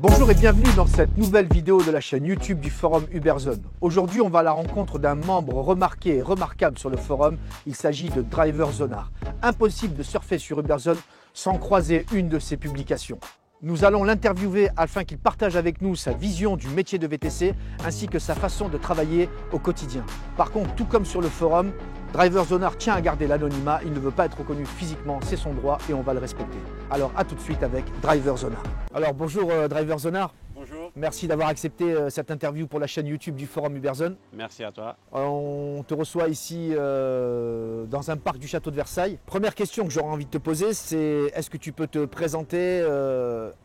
Bonjour et bienvenue dans cette nouvelle vidéo de la chaîne YouTube du forum Uberzone. Aujourd'hui, on va à la rencontre d'un membre remarqué et remarquable sur le forum. Il s'agit de DriverZonard. Impossible de surfer sur Uberzone sans croiser une de ses publications. Nous allons l'interviewer afin qu'il partage avec nous sa vision du métier de VTC ainsi que sa façon de travailler au quotidien. Par contre, tout comme sur le forum, DriverZonard tient à garder l'anonymat, il ne veut pas être reconnu physiquement, c'est son droit et on va le respecter. Alors à tout de suite avec DriverZonard. Alors bonjour DriverZonard. Bonjour. Merci d'avoir accepté cette interview pour la chaîne YouTube du forum Uberzone. Merci à toi. On te reçoit ici dans un parc du château de Versailles. Première question que j'aurais envie de te poser, c'est est-ce que tu peux te présenter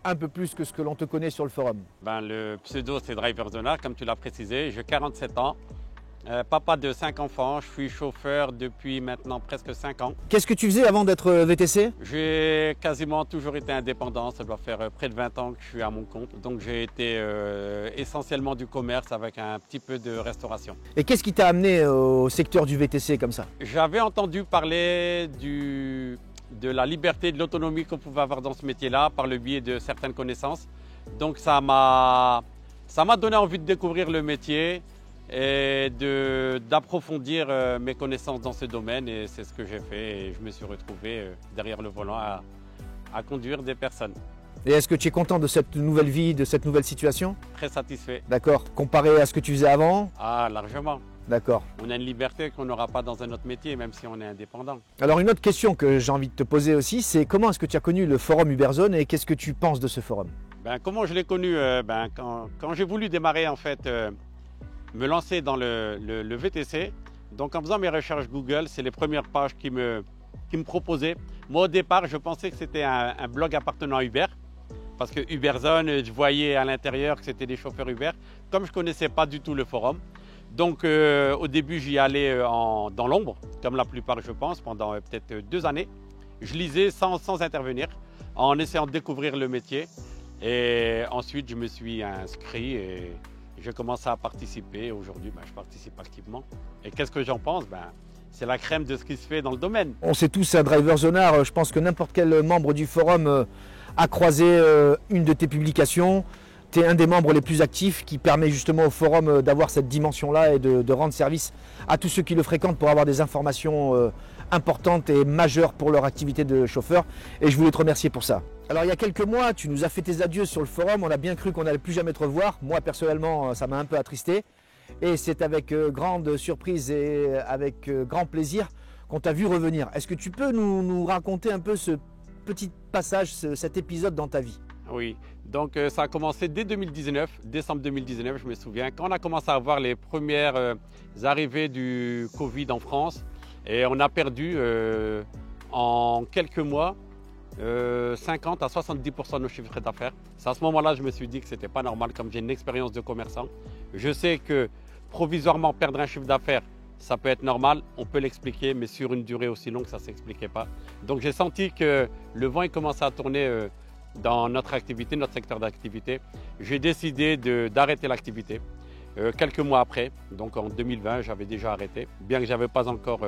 un peu plus que ce que l'on te connaît sur le forum? Le pseudo c'est DriverZonard, comme tu l'as précisé. J'ai 47 ans, papa de 5 enfants, je suis chauffeur depuis maintenant presque 5 ans. Qu'est-ce que tu faisais avant d'être VTC? J'ai quasiment toujours été indépendant, ça doit faire près de 20 ans que je suis à mon compte. Donc j'ai été essentiellement du commerce avec un petit peu de restauration. Et qu'est-ce qui t'a amené au secteur du VTC comme ça? J'avais entendu parler de la liberté et de l'autonomie qu'on pouvait avoir dans ce métier-là par le biais de certaines connaissances. Donc ça m'a donné envie de découvrir le métier et d'approfondir mes connaissances dans ce domaine, et c'est ce que j'ai fait et je me suis retrouvé derrière le volant à conduire des personnes. Et est-ce que tu es content de cette nouvelle vie, de cette nouvelle situation? Très satisfait. D'accord. Comparé à ce que tu faisais avant? Ah, largement. D'accord. On a une liberté qu'on n'aura pas dans un autre métier, même si on est indépendant. Alors une autre question que j'ai envie de te poser aussi, c'est comment est-ce que tu as connu le forum Uberzone et qu'est-ce que tu penses de ce forum? Comment je l'ai connu quand j'ai voulu démarrer en fait, me lancer dans le VTC. Donc en faisant mes recherches Google, c'est les premières pages qui me proposaient. Moi au départ, je pensais que c'était un blog appartenant à Uber, parce que Uberzone, je voyais à l'intérieur que c'était des chauffeurs Uber, comme je ne connaissais pas du tout le forum. Donc au début, j'y allais dans l'ombre, comme la plupart je pense, pendant peut-être 2 années. Je lisais sans intervenir, en essayant de découvrir le métier. Et ensuite, je me suis inscrit et j'ai commencé à participer. Aujourd'hui, je participe activement. Et qu'est-ce que j'en pense? C'est la crème de ce qui se fait dans le domaine. On sait tous à DriverZonard, je pense que n'importe quel membre du forum a croisé une de tes publications. Tu es un des membres les plus actifs qui permet justement au forum d'avoir cette dimension-là et de rendre service à tous ceux qui le fréquentent pour avoir des informations importantes et majeures pour leur activité de chauffeur. Et je voulais te remercier pour ça. Alors il y a quelques mois, tu nous as fait tes adieux sur le forum. On a bien cru qu'on n'allait plus jamais te revoir. Moi personnellement, ça m'a un peu attristé. Et c'est avec grande surprise et avec grand plaisir qu'on t'a vu revenir. Est-ce que tu peux nous raconter un peu ce petit passage, cet épisode dans ta vie? Oui, donc ça a commencé dès 2019, décembre 2019, je me souviens, quand on a commencé à voir les premières arrivées du Covid en France, et on a perdu en quelques mois 50 à 70% de nos chiffres d'affaires. C'est à ce moment-là que je me suis dit que ce n'était pas normal, comme j'ai une expérience de commerçant. Je sais que provisoirement perdre un chiffre d'affaires, ça peut être normal, on peut l'expliquer, mais sur une durée aussi longue, ça ne s'expliquait pas. Donc j'ai senti que le vent commençait à tourner dans notre activité, notre secteur d'activité. J'ai décidé d'arrêter l'activité. Quelques mois après, donc en 2020, j'avais déjà arrêté, bien que je n'avais pas encore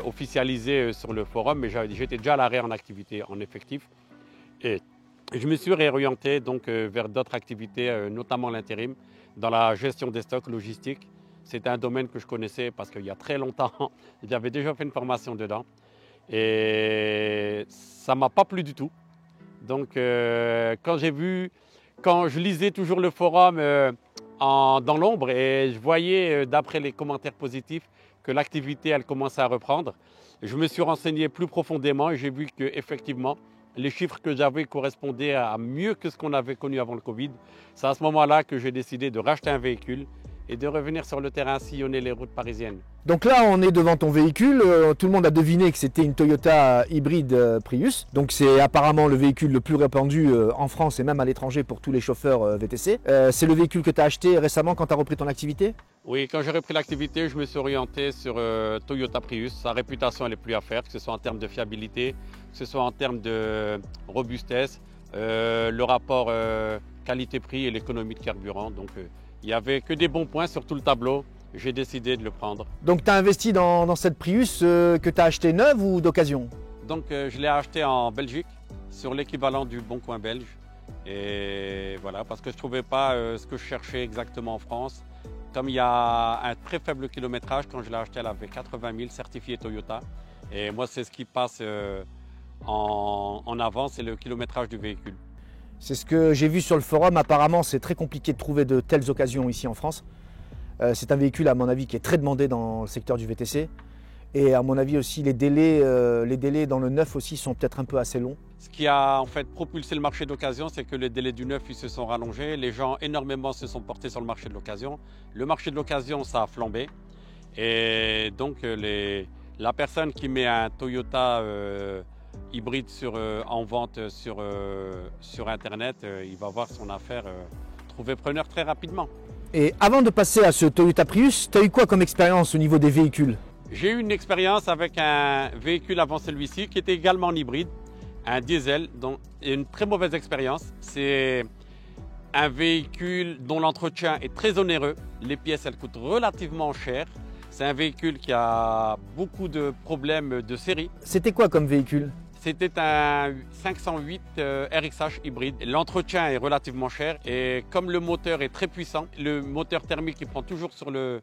officialisé sur le forum, mais j'étais déjà à l'arrêt en activité, en effectif. Et je me suis réorienté donc vers d'autres activités, notamment l'intérim, dans la gestion des stocks logistiques. C'était un domaine que je connaissais parce qu'il y a très longtemps, j'avais déjà fait une formation dedans. Et ça ne m'a pas plu du tout. Donc quand je lisais toujours le forum dans l'ombre et je voyais d'après les commentaires positifs que l'activité elle commençait à reprendre, je me suis renseigné plus profondément et j'ai vu qu'effectivement les chiffres que j'avais correspondaient à mieux que ce qu'on avait connu avant le Covid. C'est à ce moment-là que j'ai décidé de racheter un véhicule et de revenir sur le terrain sillonner les routes parisiennes. Donc là, on est devant ton véhicule. Tout le monde a deviné que c'était une Toyota hybride Prius. Donc c'est apparemment le véhicule le plus répandu en France et même à l'étranger pour tous les chauffeurs VTC. C'est le véhicule que tu as acheté récemment quand tu as repris ton activité? Oui, quand j'ai repris l'activité, je me suis orienté sur Toyota Prius. Sa réputation, elle n'est plus à faire, que ce soit en termes de fiabilité, que ce soit en termes de robustesse, le rapport qualité-prix et l'économie de carburant. Donc il n'y avait que des bons points sur tout le tableau. J'ai décidé de le prendre. Donc tu as investi dans cette Prius que tu as acheté neuve ou d'occasion? Donc je l'ai acheté en Belgique, sur l'équivalent du Bon Coin belge. Et voilà, parce que je ne trouvais pas ce que je cherchais exactement en France. Comme il y a un très faible kilométrage, quand je l'ai acheté, elle avait 80 000 certifié Toyota. Et moi, c'est ce qui passe en avant, c'est le kilométrage du véhicule. C'est ce que j'ai vu sur le forum. Apparemment, c'est très compliqué de trouver de telles occasions ici en France. C'est un véhicule, à mon avis, qui est très demandé dans le secteur du VTC. Et à mon avis aussi, les délais dans le neuf aussi sont peut-être un peu assez longs. Ce qui a en fait propulsé le marché d'occasion, c'est que les délais du neuf ils se sont rallongés. Les gens énormément se sont portés sur le marché de l'occasion. Le marché de l'occasion, ça a flambé. Et donc la personne qui met un Toyota hybride en vente sur Internet, il va voir son affaire trouver preneur très rapidement. Et avant de passer à ce Toyota Prius, tu as eu quoi comme expérience au niveau des véhicules? J'ai eu une expérience avec un véhicule avant celui-ci qui était également en hybride, un diesel, et une très mauvaise expérience. C'est un véhicule dont l'entretien est très onéreux. Les pièces, elles coûtent relativement cher. C'est un véhicule qui a beaucoup de problèmes de série. C'était quoi comme véhicule? C'était un 508 RXH hybride. L'entretien est relativement cher et comme le moteur est très puissant, le moteur thermique il prend toujours sur le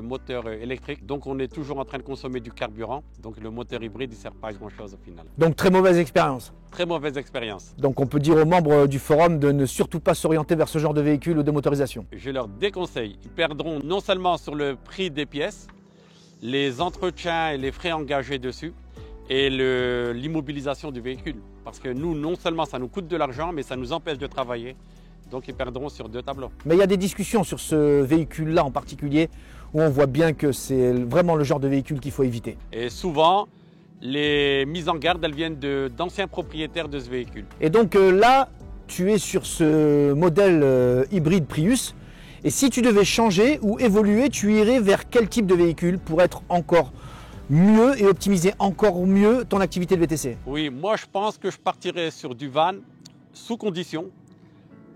moteur électrique. Donc on est toujours en train de consommer du carburant. Donc le moteur hybride il ne sert pas à grand chose au final. Donc très mauvaise expérience. Très mauvaise expérience. Donc on peut dire aux membres du forum de ne surtout pas s'orienter vers ce genre de véhicule ou de motorisation. Je leur déconseille. Ils perdront non seulement sur le prix des pièces, les entretiens et les frais engagés dessus, et l'immobilisation du véhicule. Parce que nous, non seulement ça nous coûte de l'argent, mais ça nous empêche de travailler. Donc ils perdront sur deux tableaux. Mais il y a des discussions sur ce véhicule-là en particulier, où on voit bien que c'est vraiment le genre de véhicule qu'il faut éviter. Et souvent, les mises en garde, elles viennent d'anciens propriétaires de ce véhicule. Et donc là, tu es sur ce modèle hybride Prius. Et si tu devais changer ou évoluer, tu irais vers quel type de véhicule pour être encore mieux et optimiser encore mieux ton activité de VTC? Oui, moi je pense que je partirais sur du van sous condition.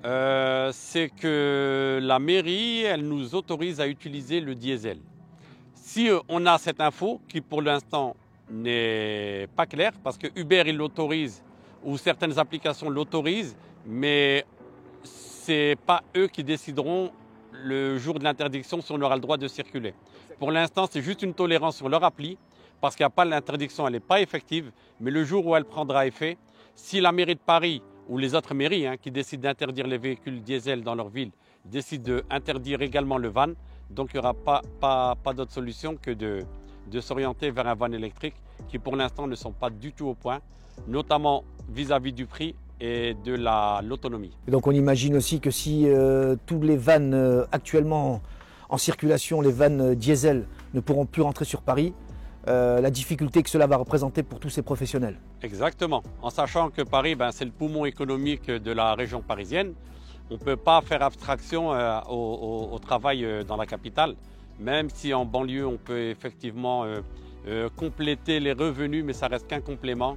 C'est que la mairie, elle nous autorise à utiliser le diesel. Si on a cette info, qui pour l'instant n'est pas claire, parce que Uber il l'autorise ou certaines applications l'autorisent, mais ce n'est pas eux qui décideront le jour de l'interdiction si on aura le droit de circuler. Pour l'instant, c'est juste une tolérance sur leur appli, parce qu'il n'y a pas l'interdiction, elle n'est pas effective, mais le jour où elle prendra effet, si la mairie de Paris ou les autres mairies qui décident d'interdire les véhicules diesel dans leur ville, décident d'interdire également le van, donc il n'y aura pas d'autre solution que de s'orienter vers un van électrique qui pour l'instant ne sont pas du tout au point, notamment vis-à-vis du prix et de l'autonomie. Et donc on imagine aussi que si tous les vans actuellement en circulation, les vans diesel ne pourront plus rentrer sur Paris, la difficulté que cela va représenter pour tous ces professionnels. Exactement, en sachant que Paris, c'est le poumon économique de la région parisienne. On ne peut pas faire abstraction au travail dans la capitale, même si en banlieue on peut effectivement compléter les revenus, mais ça reste qu'un complément.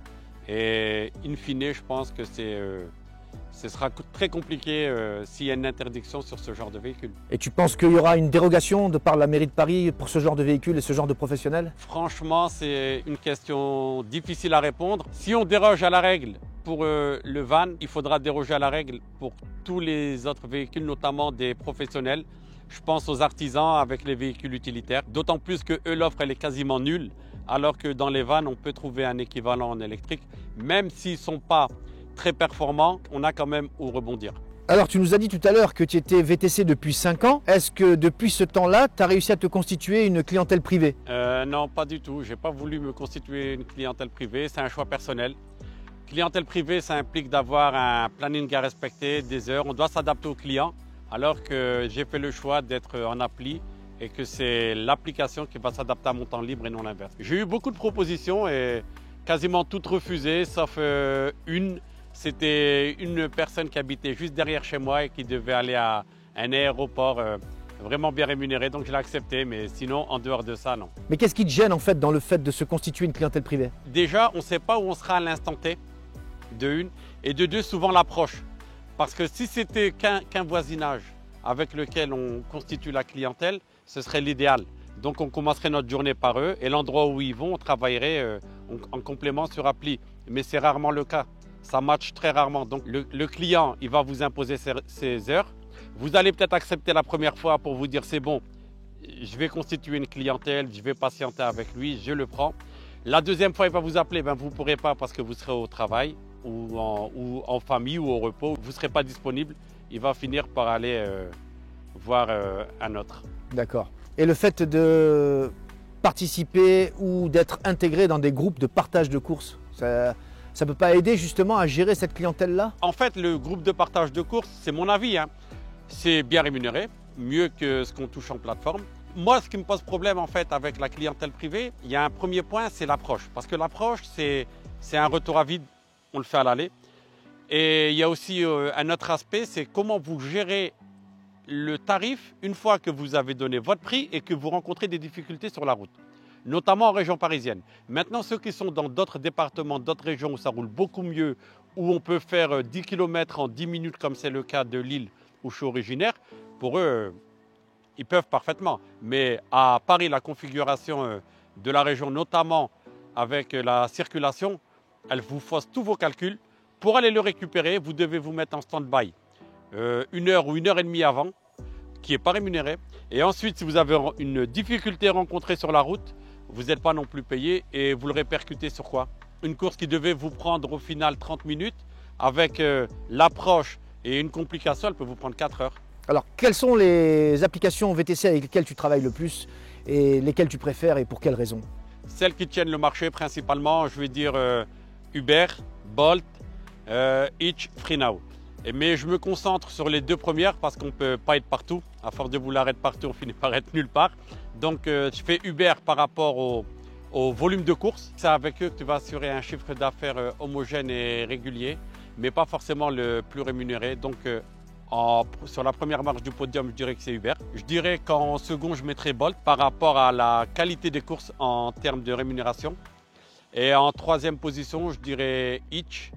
Et in fine, je pense que ce sera très compliqué s'il y a une interdiction sur ce genre de véhicule. Et tu penses qu'il y aura une dérogation de par la mairie de Paris pour ce genre de véhicule et ce genre de professionnels? Franchement, c'est une question difficile à répondre. Si on déroge à la règle pour le van, il faudra déroger à la règle pour tous les autres véhicules, notamment des professionnels. Je pense aux artisans avec les véhicules utilitaires, d'autant plus que eux, l'offre elle est quasiment nulle, alors que dans les vannes, on peut trouver un équivalent en électrique. Même s'ils ne sont pas très performants, on a quand même où rebondir. Alors tu nous as dit tout à l'heure que tu étais VTC depuis 5 ans. Est-ce que depuis ce temps-là, tu as réussi à te constituer une clientèle privée? Non, pas du tout. Je n'ai pas voulu me constituer une clientèle privée, c'est un choix personnel. Clientèle privée, ça implique d'avoir un planning à respecter, des heures. On doit s'adapter aux clients, alors que j'ai fait le choix d'être en appli et que c'est l'application qui va s'adapter à mon temps libre et non l'inverse. J'ai eu beaucoup de propositions et quasiment toutes refusées, sauf une. C'était une personne qui habitait juste derrière chez moi et qui devait aller à un aéroport vraiment bien rémunéré, donc je l'ai accepté, mais sinon, en dehors de ça, non. Mais qu'est-ce qui te gêne en fait dans le fait de se constituer une clientèle privée? Déjà, on ne sait pas où on sera à l'instant T, de une, et de deux, souvent l'approche. Parce que si c'était qu'un voisinage avec lequel on constitue la clientèle, ce serait l'idéal. Donc on commencerait notre journée par eux et l'endroit où ils vont, on travaillerait en complément sur appli. Mais c'est rarement le cas. ça matche très rarement. Donc le client, il va vous imposer ses heures. Vous allez peut-être accepter la première fois pour vous dire c'est bon, je vais constituer une clientèle, je vais patienter avec lui, je le prends. La deuxième fois, il va vous appeler, vous ne pourrez pas parce que vous serez au travail ou en famille ou au repos, vous ne serez pas disponible. Il va finir par aller voir un autre. D'accord. Et le fait de participer ou d'être intégré dans des groupes de partage de courses, ça ne peut pas aider justement à gérer cette clientèle-là? En fait, le groupe de partage de courses, c'est mon avis, c'est bien rémunéré, mieux que ce qu'on touche en plateforme. Moi, ce qui me pose problème en fait avec la clientèle privée, il y a un premier point, c'est l'approche. Parce que l'approche, c'est un retour à vide, on le fait à l'aller. Et il y a aussi un autre aspect, c'est comment vous gérez le tarif une fois que vous avez donné votre prix et que vous rencontrez des difficultés sur la route, notamment en région parisienne. Maintenant, ceux qui sont dans d'autres départements, d'autres régions où ça roule beaucoup mieux, où on peut faire 10 km en 10 minutes, comme c'est le cas de Lille où je suis originaire, pour eux, ils peuvent parfaitement. Mais à Paris, la configuration de la région, notamment avec la circulation, elle vous fausse tous vos calculs. Pour aller le récupérer, vous devez vous mettre en stand-by 1 heure ou 1 heure et demie avant, qui n'est pas rémunéré. Et ensuite, si vous avez une difficulté rencontrée sur la route, vous n'êtes pas non plus payé et vous le répercutez sur quoi? Une course qui devait vous prendre au final 30 minutes, avec l'approche et une complication, elle peut vous prendre 4 heures. Alors, quelles sont les applications VTC avec lesquelles tu travailles le plus et lesquelles tu préfères et pour quelles raisons? Celles qui tiennent le marché principalement, je vais dire Uber, Bolt, Hitch, FreeNow. Mais je me concentre sur les 2 premières parce qu'on ne peut pas être partout. À force de vouloir être partout, on finit par être nulle part. Donc je fais Uber par rapport au volume de course. C'est avec eux que tu vas assurer un chiffre d'affaires homogène et régulier, mais pas forcément le plus rémunéré. Donc sur la première marche du podium, je dirais que c'est Uber. Je dirais qu'en second, je mettrais Bolt par rapport à la qualité des courses en termes de rémunération. Et en troisième position, je dirais Hitch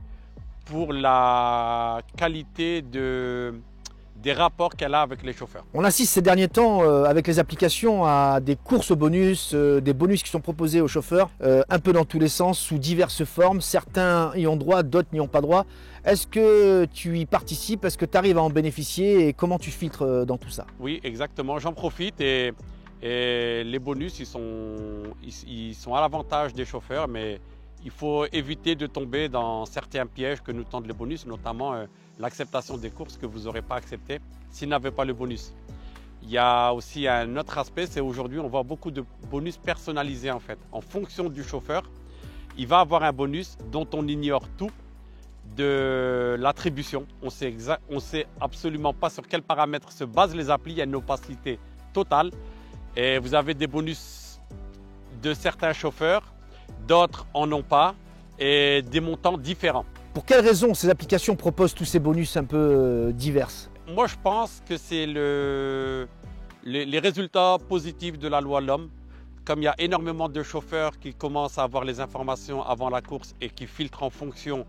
pour la qualité des rapports qu'elle a avec les chauffeurs. On assiste ces derniers temps avec les applications à des courses au bonus, des bonus qui sont proposés aux chauffeurs, un peu dans tous les sens, sous diverses formes. Certains y ont droit, d'autres n'y ont pas droit. Est-ce que tu y participes? Est-ce que tu arrives à en bénéficier? Et comment tu filtres dans tout ça? Oui, exactement. J'en profite et les bonus, ils sont à l'avantage des chauffeurs, mais il faut éviter de tomber dans certains pièges que nous tendent les bonus, notamment l'acceptation des courses que vous n'aurez pas acceptées s'ils n'avaient pas le bonus. Il y a aussi un autre aspect, c'est aujourd'hui on voit beaucoup de bonus personnalisés en fait. En fonction du chauffeur, il va avoir un bonus dont on ignore tout de l'attribution. On sait absolument pas sur quels paramètres se basent les applis, il y a une opacité totale. Et vous avez des bonus de certains chauffeurs, d'autres en ont pas, et des montants différents. Pour quelles raisons ces applications proposent tous ces bonus un peu diverses? Moi, je pense que c'est les résultats positifs de la loi L'Homme. Comme il y a énormément de chauffeurs qui commencent à avoir les informations avant la course et qui filtrent en fonction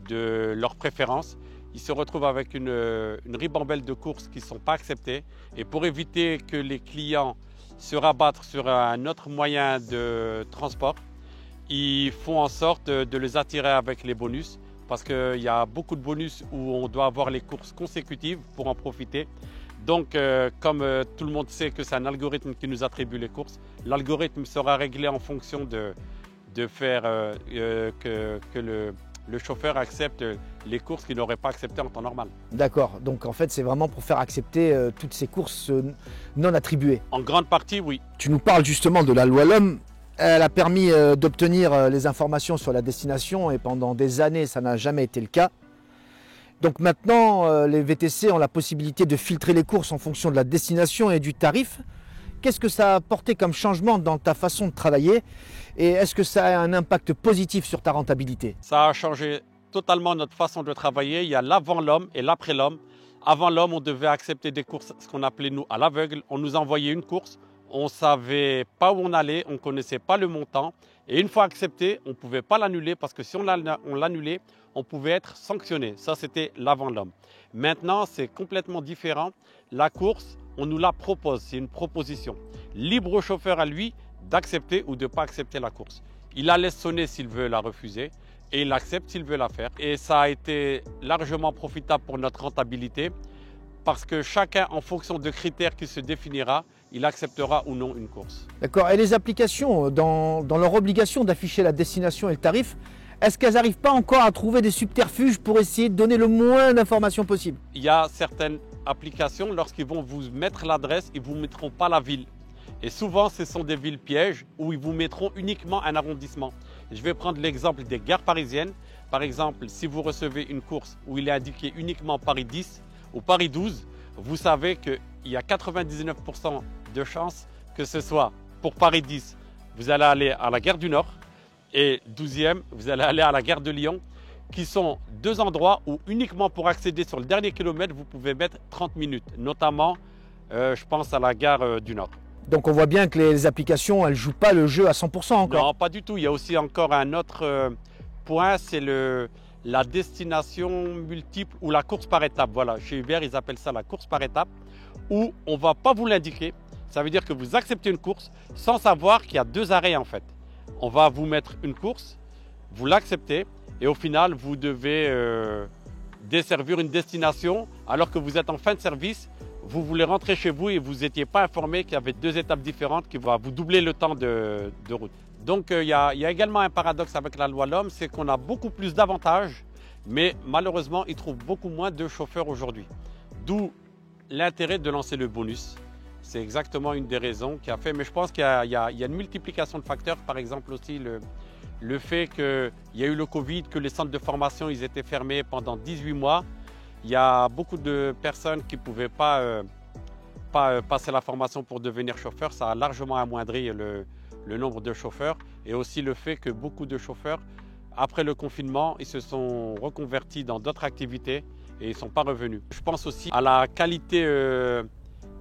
de leurs préférences, ils se retrouvent avec une ribambelle de courses qui ne sont pas acceptées. Et pour éviter que les clients se rabattent sur un autre moyen de transport, ils font en sorte de les attirer avec les bonus. Parce qu'il y a beaucoup de bonus où on doit avoir les courses consécutives pour en profiter. Donc, comme tout le monde sait que c'est un algorithme qui nous attribue les courses, l'algorithme sera réglé en fonction de faire que le chauffeur accepte les courses qu'il n'aurait pas acceptées en temps normal. D'accord, donc en fait c'est vraiment pour faire accepter toutes ces courses non attribuées. En grande partie, oui. Tu nous parles justement de la loi L'Homme. Elle a permis d'obtenir les informations sur la destination et pendant des années, ça n'a jamais été le cas. Donc maintenant, les VTC ont la possibilité de filtrer les courses en fonction de la destination et du tarif. Qu'est-ce que ça a apporté comme changement dans ta façon de travailler et est-ce que ça a un impact positif sur ta rentabilité? Ça a changé totalement notre façon de travailler. Il y a l'avant L'Homme et l'après L'Homme. Avant L'Homme, on devait accepter des courses, ce qu'on appelait nous à l'aveugle. On nous envoyait une course. On ne savait pas où on allait, on ne connaissait pas le montant. Et une fois accepté, on ne pouvait pas l'annuler parce que si on l'annulait, on pouvait être sanctionné. Ça, c'était l'avant L'Homme. Maintenant, c'est complètement différent. La course, on nous la propose, c'est une proposition. Libre au chauffeur à lui d'accepter ou de ne pas accepter la course. Il la laisse sonner s'il veut la refuser. et il accepte s'il veut la faire. Et ça a été largement profitable pour notre rentabilité parce que chacun, en fonction de critères qui se définira, il acceptera ou non une course. D'accord. Et les applications, dans leur obligation d'afficher la destination et le tarif, est-ce qu'elles n'arrivent pas encore à trouver des subterfuges pour essayer de donner le moins d'informations possible? Il y a certaines applications, lorsqu'ils vont vous mettre l'adresse, ils ne vous mettront pas la ville. Et souvent, ce sont des villes pièges où ils vous mettront uniquement un arrondissement. Je vais prendre l'exemple des gares parisiennes. Par exemple, si vous recevez une course où il est indiqué uniquement Paris 10 ou Paris 12, vous savez qu'il y a 99% de chances que ce soit pour Paris 10, vous allez aller à la gare du Nord et 12e, vous allez aller à la gare de Lyon, qui sont deux endroits où uniquement pour accéder sur le dernier kilomètre, vous pouvez mettre 30 minutes, notamment, je pense à la gare du Nord. Donc on voit bien que les applications, elles ne jouent pas le jeu à 100% encore. Non, pas du tout. Il y a aussi encore un autre point, c'est la destination multiple ou la course par étape. Voilà, chez Uber, ils appellent ça la course par étape, où on ne va pas vous l'indiquer. Ça veut dire que vous acceptez une course sans savoir qu'il y a deux arrêts en fait. On va vous mettre une course, vous l'acceptez et au final, vous devez desservir une destination alors que vous êtes en fin de service. Vous voulez rentrer chez vous et vous n'étiez pas informé qu'il y avait deux étapes différentes qui vont vous doubler le temps de route. Donc il y a également un paradoxe avec la loi LOM, c'est qu'on a beaucoup plus d'avantages, mais malheureusement, ils trouvent beaucoup moins de chauffeurs aujourd'hui. D'où l'intérêt de lancer le bonus. C'est exactement une des raisons qui a fait, mais je pense qu'il y a une multiplication de facteurs. Par exemple aussi le fait qu'il y a eu le Covid, que les centres de formation ils étaient fermés pendant 18 mois. Il y a beaucoup de personnes qui ne pouvaient pas passer la formation pour devenir chauffeur. Ça a largement amoindri le nombre de chauffeurs. Et aussi le fait que beaucoup de chauffeurs, après le confinement, ils se sont reconvertis dans d'autres activités et ils ne sont pas revenus. Je pense aussi à la qualité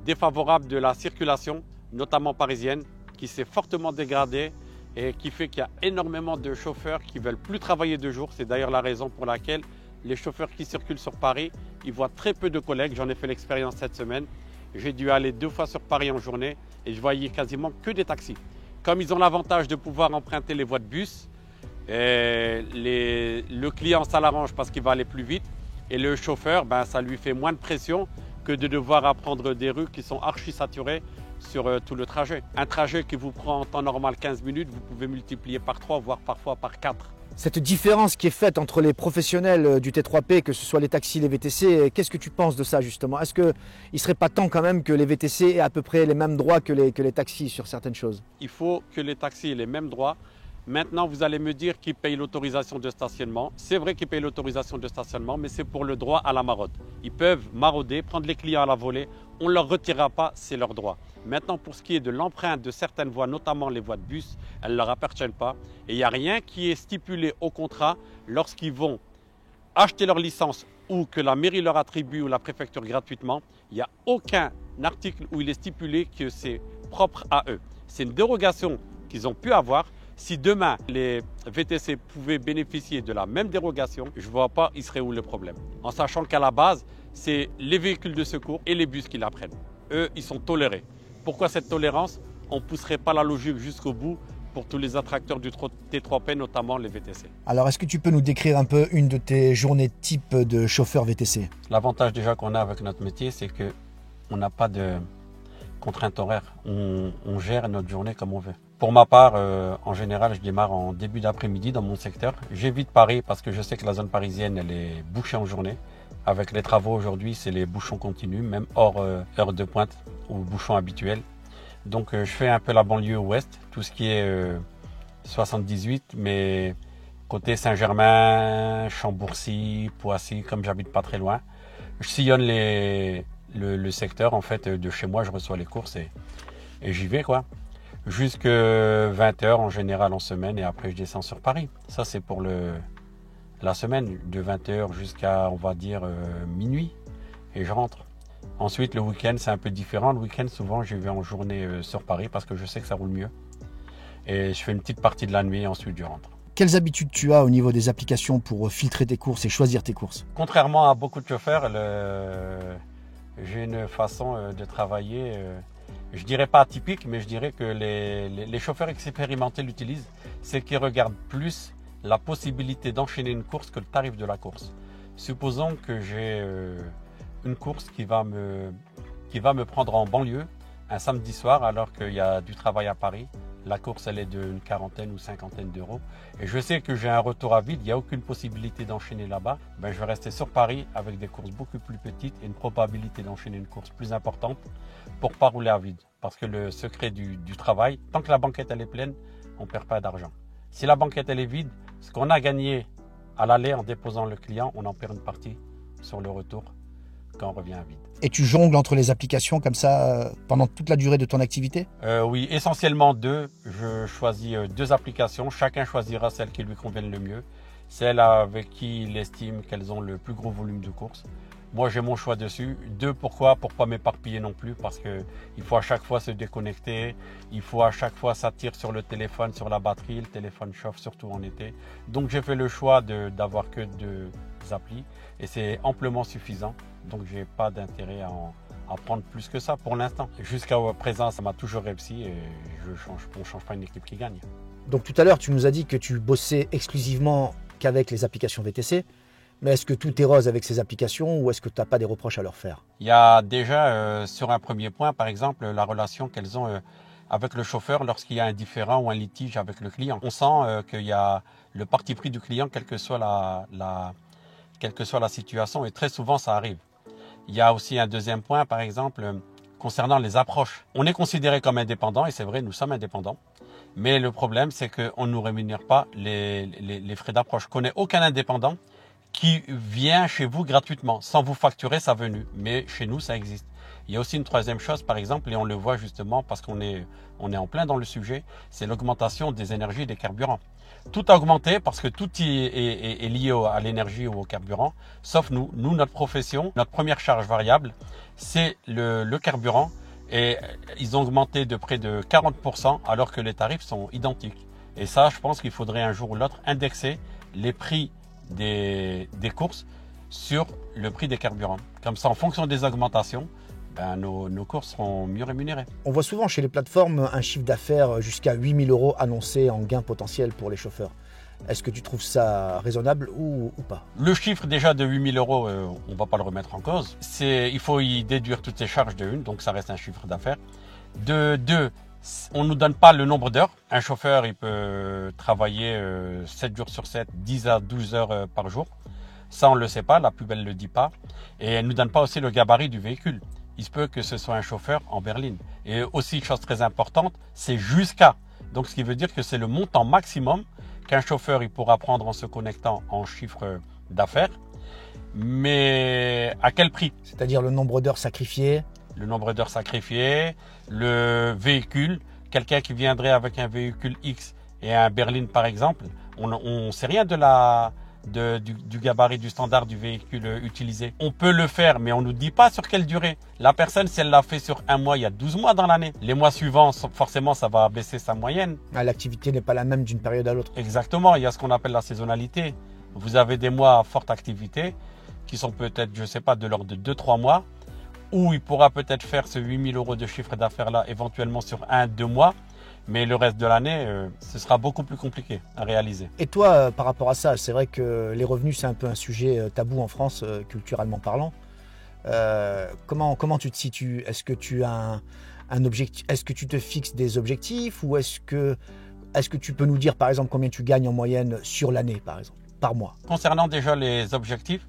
défavorable de la circulation, notamment parisienne, qui s'est fortement dégradée et qui fait qu'il y a énormément de chauffeurs qui ne veulent plus travailler de jour. C'est d'ailleurs la raison pour laquelle les chauffeurs qui circulent sur Paris, ils voient très peu de collègues. J'en ai fait l'expérience cette semaine. J'ai dû aller 2 fois sur Paris en journée et je voyais quasiment que des taxis. Comme ils ont l'avantage de pouvoir emprunter les voies de bus, le client, ça l'arrange parce qu'il va aller plus vite. Et le chauffeur, ça lui fait moins de pression que de devoir apprendre des rues qui sont archi saturées sur tout le trajet. Un trajet qui vous prend en temps normal 15 minutes, vous pouvez multiplier par 3, voire parfois par 4. Cette différence qui est faite entre les professionnels du T3P, que ce soit les taxis, les VTC, qu'est-ce que tu penses de ça justement? Est-ce qu'il ne serait pas temps quand même que les VTC aient à peu près les mêmes droits que les taxis sur certaines choses? Il faut que les taxis aient les mêmes droits. Maintenant, vous allez me dire qu'ils payent l'autorisation de stationnement. C'est vrai qu'ils payent l'autorisation de stationnement, mais c'est pour le droit à la maraude. Ils peuvent marauder, prendre les clients à la volée. On ne leur retirera pas, c'est leur droit. Maintenant, pour ce qui est de l'empreinte de certaines voies, notamment les voies de bus, elles ne leur appartiennent pas. Et il n'y a rien qui est stipulé au contrat lorsqu'ils vont acheter leur licence ou que la mairie leur attribue ou la préfecture gratuitement. Il n'y a aucun article où il est stipulé que c'est propre à eux. C'est une dérogation qu'ils ont pu avoir. Si demain, les VTC pouvaient bénéficier de la même dérogation, je ne vois pas, il serait où le problème. En sachant qu'à la base, c'est les véhicules de secours et les bus qui la prennent. Eux, ils sont tolérés. Pourquoi cette tolérance? On ne pousserait pas la logique jusqu'au bout pour tous les attracteurs du T3P, notamment les VTC. Alors, est-ce que tu peux nous décrire un peu une de tes journées type de chauffeur VTC? L'avantage déjà qu'on a avec notre métier, c'est qu'on n'a pas de contraintes horaires. On gère notre journée comme on veut. Pour ma part, en général, je démarre en début d'après-midi dans mon secteur. J'évite Paris parce que je sais que la zone parisienne, elle est bouchée en journée. Avec les travaux aujourd'hui, c'est les bouchons continus, même hors heure de pointe ou bouchons habituels. Donc je fais un peu la banlieue ouest, tout ce qui est 78, mais côté Saint-Germain, Chambourcy, Poissy, comme j'habite pas très loin. Je sillonne le secteur, en fait, de chez moi, je reçois les courses et j'y vais, quoi. Jusque 20h en général en semaine et après je descends sur Paris. Ça c'est pour la semaine, de 20h jusqu'à on va dire minuit et je rentre. Ensuite le week-end c'est un peu différent. Le week-end souvent je vais en journée sur Paris parce que je sais que ça roule mieux. Et je fais une petite partie de la nuit et ensuite je rentre. Quelles habitudes tu as au niveau des applications pour filtrer tes courses et choisir tes courses? Contrairement à beaucoup de chauffeurs, j'ai une façon de travailler... je dirais pas atypique, mais je dirais que les chauffeurs expérimentés l'utilisent. C'est qu'ils regardent plus la possibilité d'enchaîner une course que le tarif de la course. Supposons que j'ai une course qui va me prendre en banlieue un samedi soir alors qu'il y a du travail à Paris. La course, elle est d'une quarantaine ou cinquantaine d'euros. Et je sais que j'ai un retour à vide, il n'y a aucune possibilité d'enchaîner là-bas. Ben, je vais rester sur Paris avec des courses beaucoup plus petites et une probabilité d'enchaîner une course plus importante pour ne pas rouler à vide. Parce que le secret du travail, tant que la banquette elle est pleine, on ne perd pas d'argent. Si la banquette elle est vide, ce qu'on a gagné à l'aller en déposant le client, on en perd une partie sur le retour quand on revient à vide. Et tu jongles entre les applications comme ça pendant toute la durée de ton activité? Oui, essentiellement deux. Je choisis deux applications. Chacun choisira celle qui lui convienne le mieux. Celle avec qui il estime qu'elles ont le plus gros volume de courses. Moi, j'ai mon choix dessus. Deux, pourquoi? Pour pas m'éparpiller non plus, parce qu'il faut à chaque fois se déconnecter. Il faut à chaque fois s'attirer sur le téléphone, sur la batterie. Le téléphone chauffe, surtout en été. Donc, j'ai fait le choix d'avoir que deux applis. Et c'est amplement suffisant. Donc, j'ai pas d'intérêt à prendre plus que ça pour l'instant. Jusqu'à présent, ça m'a toujours réussi et on ne change pas une équipe qui gagne. Donc tout à l'heure, tu nous as dit que tu bossais exclusivement qu'avec les applications VTC. Mais est-ce que tout est rose avec ces applications ou est-ce que tu n'as pas des reproches à leur faire? Il y a déjà, sur un premier point, par exemple, la relation qu'elles ont avec le chauffeur lorsqu'il y a un différend ou un litige avec le client. On sent qu'il y a le parti pris du client, quelle que soit la situation, et très souvent, ça arrive. Il y a aussi un deuxième point, par exemple, concernant les approches. On est considéré comme indépendant, et c'est vrai, nous sommes indépendants. Mais le problème, c'est qu'on ne nous rémunère pas les frais d'approche. Je ne connais aucun indépendant qui vient chez vous gratuitement, sans vous facturer sa venue. Mais chez nous, ça existe. Il y a aussi une troisième chose, par exemple, et on le voit justement parce qu'on est en plein dans le sujet, c'est l'augmentation des énergies et des carburants. Tout a augmenté parce que tout est lié à l'énergie ou au carburant, sauf nous. Nous, notre profession, notre première charge variable, c'est le carburant. Et ils ont augmenté de près de 40% alors que les tarifs sont identiques. Et ça, je pense qu'il faudrait un jour ou l'autre indexer les prix des courses sur le prix des carburants. Comme ça, en fonction des augmentations, nos courses seront mieux rémunérées. On voit souvent chez les plateformes un chiffre d'affaires jusqu'à 8 000 euros annoncé en gain potentiel pour les chauffeurs. Est-ce que tu trouves ça raisonnable ou pas? Le chiffre déjà de 8 000 euros, on ne va pas le remettre en cause. Il faut y déduire toutes les charges de une, donc ça reste un chiffre d'affaires. De deux, on ne nous donne pas le nombre d'heures. Un chauffeur, il peut travailler 7 jours sur 7, 10 à 12 heures par jour. Ça, on ne le sait pas, la pub, elle ne le dit pas. Et elle ne nous donne pas aussi le gabarit du véhicule. Il se peut que ce soit un chauffeur en berline. Et aussi, chose très importante, c'est jusqu'à. Donc, ce qui veut dire que c'est le montant maximum qu'un chauffeur il pourra prendre en se connectant en chiffre d'affaires. Mais à quel prix? C'est-à-dire le nombre d'heures sacrifiées? Le nombre d'heures sacrifiées, le véhicule. Quelqu'un qui viendrait avec un véhicule X et un berline, par exemple, on ne sait rien du gabarit, du standard du véhicule utilisé. On peut le faire, mais on ne nous dit pas sur quelle durée. La personne, si elle l'a fait sur un mois, il y a 12 mois dans l'année. Les mois suivants, forcément, ça va baisser sa moyenne. L'activité n'est pas la même d'une période à l'autre. Exactement, il y a ce qu'on appelle la saisonnalité. Vous avez des mois à forte activité qui sont peut-être, je ne sais pas, de l'ordre de 2-3 mois, où il pourra peut-être faire ce 8 000 euros de chiffre d'affaires-là éventuellement sur 1-2 mois. Mais le reste de l'année, ce sera beaucoup plus compliqué à réaliser. Et toi, par rapport à ça, c'est vrai que les revenus, c'est un peu un sujet tabou en France, culturellement parlant. Comment tu te situes? Est-ce que tu as un objectif? Est-ce que tu te fixes des objectifs? Ou est-ce que tu peux nous dire, par exemple, combien tu gagnes en moyenne sur l'année, par exemple, par mois? Concernant déjà les objectifs,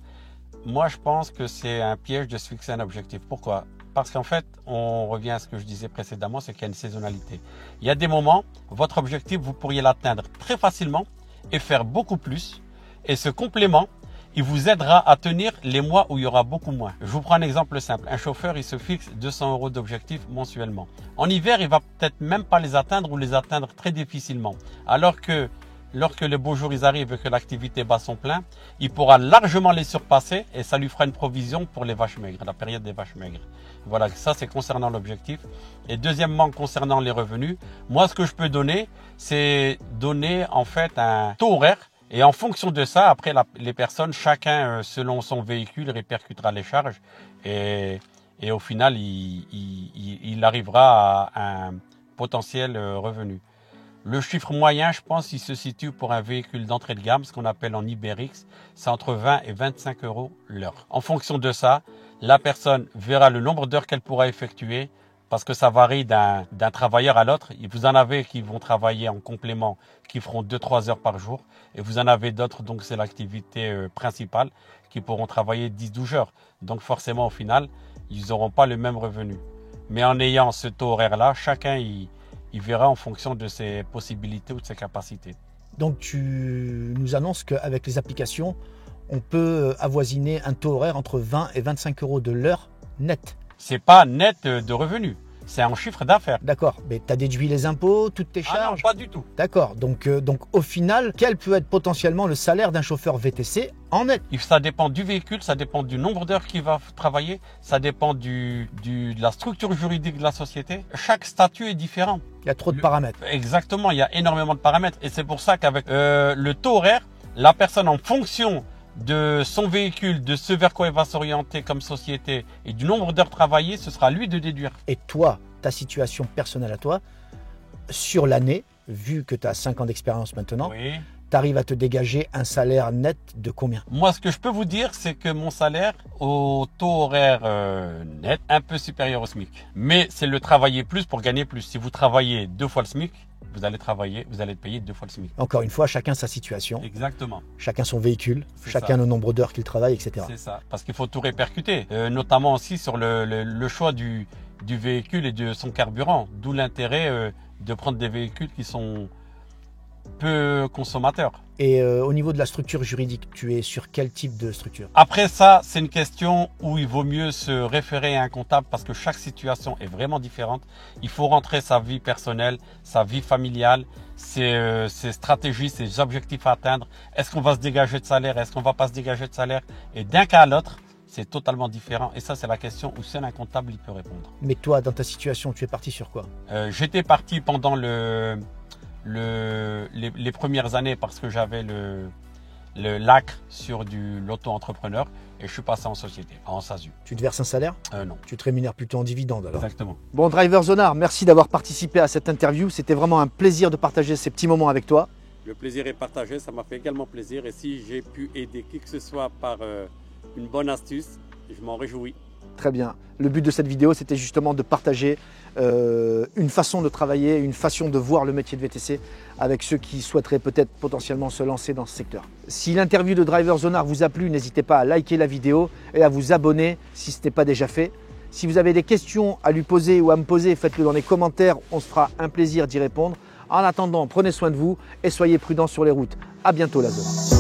moi, je pense que c'est un piège de se fixer un objectif. Pourquoi? Parce qu'en fait, on revient à ce que je disais précédemment, c'est qu'il y a une saisonnalité. Il y a des moments, votre objectif, vous pourriez l'atteindre très facilement et faire beaucoup plus. Et ce complément, il vous aidera à tenir les mois où il y aura beaucoup moins. Je vous prends un exemple simple. Un chauffeur, il se fixe 200 euros d'objectif mensuellement. En hiver, il va peut-être même pas les atteindre ou les atteindre très difficilement. Alors que lorsque les beaux jours ils arrivent et que l'activité bat son plein, il pourra largement les surpasser et ça lui fera une provision pour les vaches maigres, la période des vaches maigres. Voilà, ça c'est concernant l'objectif. Et deuxièmement, concernant les revenus, moi ce que je peux donner, c'est donner en fait un taux horaire. Et en fonction de ça, après les personnes, chacun selon son véhicule répercutera les charges. Et au final, il arrivera à un potentiel revenu. Le chiffre moyen, je pense, il se situe pour un véhicule d'entrée de gamme, ce qu'on appelle en IBERX, c'est entre 20 et 25 € l'heure. En fonction de ça, la personne verra le nombre d'heures qu'elle pourra effectuer, parce que ça varie d'un travailleur à l'autre. Vous en avez qui vont travailler en complément, qui feront 2-3 heures par jour, et vous en avez d'autres, donc c'est l'activité principale, qui pourront travailler 10-12 heures. Donc forcément, au final, ils n'auront pas le même revenu. Mais en ayant ce taux horaire-là, chacun il verra en fonction de ses possibilités ou de ses capacités. Donc tu nous annonces qu'avec les applications, on peut avoisiner un taux horaire entre 20 et 25 € de l'heure net. C'est pas net de revenus, c'est en chiffre d'affaires. D'accord, mais tu as déduit les impôts, toutes tes charges? Non, pas du tout. D'accord, donc au final, quel peut être potentiellement le salaire d'un chauffeur VTC en net? Ça dépend du véhicule, ça dépend du nombre d'heures qu'il va travailler, ça dépend de la structure juridique de la société. Chaque statut est différent. Il y a trop de paramètres. Exactement, il y a énormément de paramètres. Et c'est pour ça qu'avec le taux horaire, la personne en fonction de son véhicule, de ce vers quoi il va s'orienter comme société et du nombre d'heures travaillées, ce sera à lui de déduire. Et toi, ta situation personnelle à toi, sur l'année, vu que tu as 5 ans d'expérience maintenant, Oui. tu arrives à te dégager un salaire net de combien? Moi, ce que je peux vous dire, c'est que mon salaire au taux horaire net, un peu supérieur au SMIC. Mais c'est le travailler plus pour gagner plus. Si vous travaillez 2 fois le SMIC, vous allez être payé 2 fois le SMIC. Encore une fois, chacun sa situation, Exactement. chacun son véhicule, C'est chacun ça. le nombre d'heures qu'il travaille, etc. C'est ça. Parce qu'il faut tout répercuter, notamment aussi sur le choix du véhicule et de son carburant. D'où l'intérêt de prendre des véhicules qui sont peu consommateurs. Et au niveau de la structure juridique, tu es sur quel type de structure? Après ça, c'est une question où il vaut mieux se référer à un comptable parce que chaque situation est vraiment différente. Il faut rentrer sa vie personnelle, sa vie familiale, ses stratégies, ses objectifs à atteindre. Est-ce qu'on va se dégager de salaire? Est-ce qu'on va pas se dégager de salaire? Et d'un cas à l'autre, c'est totalement différent. Et ça, c'est la question où seul un comptable il peut répondre. Mais toi, dans ta situation, tu es parti sur quoi? J'étais parti pendant les premières années parce que j'avais l'acre sur l'auto-entrepreneur et je suis passé en société, en SASU. Tu te verses un salaire? Non. Tu te rémunères plutôt en dividende alors? Exactement. Bon, Driver Zonard, merci d'avoir participé à cette interview. C'était vraiment un plaisir de partager ces petits moments avec toi. Le plaisir est partagé, ça m'a fait également plaisir. Et si j'ai pu aider qui que ce soit par une bonne astuce, je m'en réjouis. Très bien. Le but de cette vidéo, c'était justement de partager une façon de travailler, une façon de voir le métier de VTC avec ceux qui souhaiteraient peut-être potentiellement se lancer dans ce secteur. Si l'interview de Driver Zonard vous a plu, n'hésitez pas à liker la vidéo et à vous abonner si ce n'est pas déjà fait. Si vous avez des questions à lui poser ou à me poser, faites-le dans les commentaires, on se fera un plaisir d'y répondre. En attendant, prenez soin de vous et soyez prudents sur les routes. À bientôt la zone.